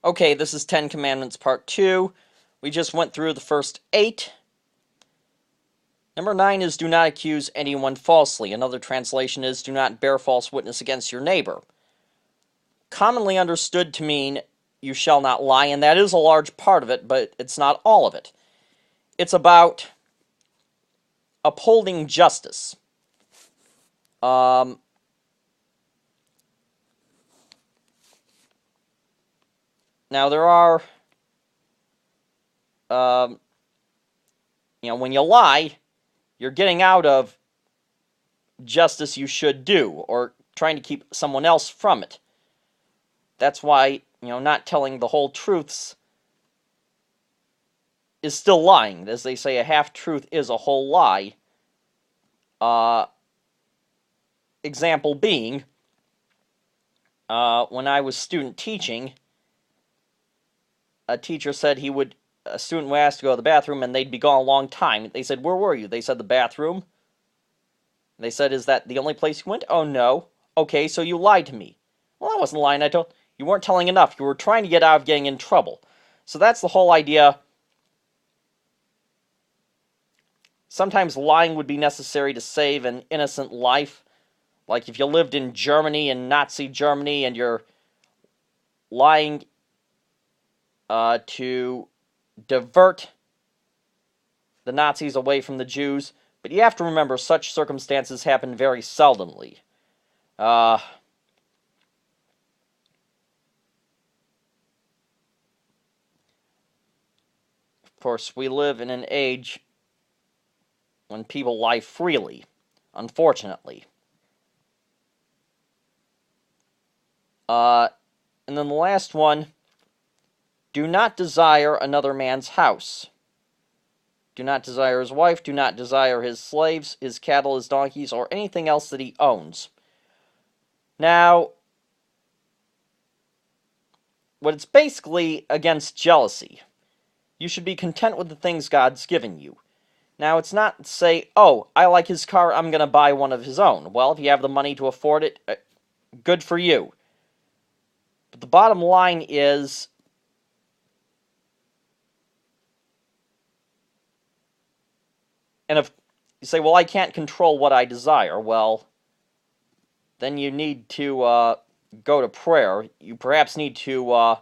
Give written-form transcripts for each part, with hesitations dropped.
Okay, this is 10 Commandments Part 2. We just went through the first 8. Number 9 is do not accuse anyone falsely. Another translation is do not bear false witness against your neighbor. Commonly understood to mean you shall not lie, and that is a large part of it, but it's not all of it. It's about upholding justice. Now there are, when you lie, you're getting out of justice you should do, or trying to keep someone else from it. That's why, not telling the whole truths is still lying. As they say, a half-truth is a whole lie. Example being, when I was student teaching, a teacher said a student would ask to go to the bathroom, and they'd be gone a long time. They said, "Where were you?" They said, "The bathroom." They said, "Is that the only place you went?" "Oh, no." "Okay, so you lied to me." "Well, I wasn't lying. You weren't telling enough. You were trying to get out of getting in trouble." So that's the whole idea. Sometimes lying would be necessary to save an innocent life. Like if you lived in Germany, in Nazi Germany, and you're lying to divert the Nazis away from the Jews. But you have to remember, such circumstances happen very seldomly. Of course, we live in an age when people lie freely, unfortunately. And then the last one, do not desire another man's house. Do not desire his wife, do not desire his slaves, his cattle, his donkeys, or anything else that he owns. Now, what it's basically against jealousy. You should be content with the things God's given you. Now, it's not to say, "Oh, I like his car, I'm going to buy one of his own." Well, if you have the money to afford it, good for you. But the bottom line is, and if you say, "Well, I can't control what I desire," well, then you need to go to prayer. You perhaps need to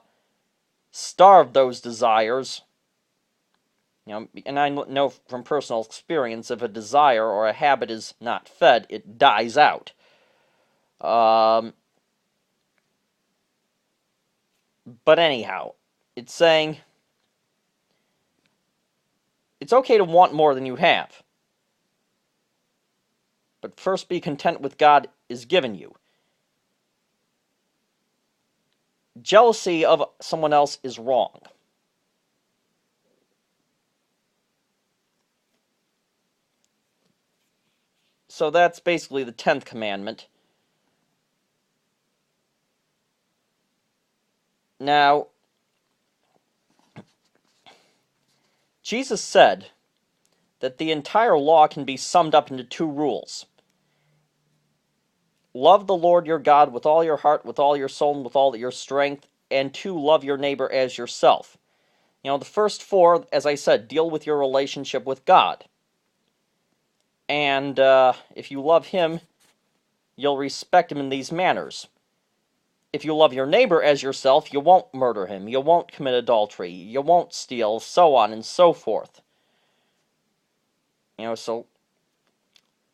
starve those desires. And I know from personal experience, if a desire or a habit is not fed, it dies out. But anyhow, it's saying it's okay to want more than you have. But first be content with God is given you. Jealousy of someone else is wrong. So that's basically the 10th commandment. Now, Jesus said that the entire law can be summed up into 2 rules. Love the Lord your God with all your heart, with all your soul, and with all your strength, and 2, love your neighbor as yourself. The first 4, as I said, deal with your relationship with God. And if you love him, you'll respect him in these manners. If you love your neighbor as yourself, you won't murder him, you won't commit adultery, you won't steal, so on and so forth. So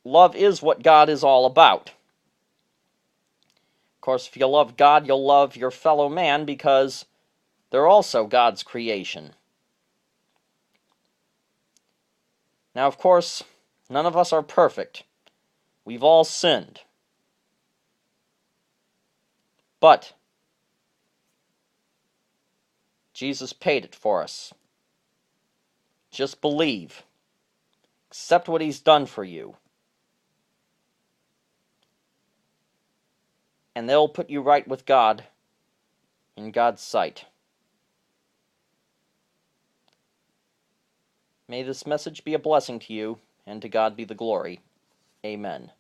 love is what God is all about. Of course, if you love God, you'll love your fellow man because they're also God's creation. Now, of course, none of us are perfect. We've all sinned. But Jesus paid it for us. Just believe. Accept what he's done for you. And they'll put you right with God in God's sight. May this message be a blessing to you, and to God be the glory. Amen.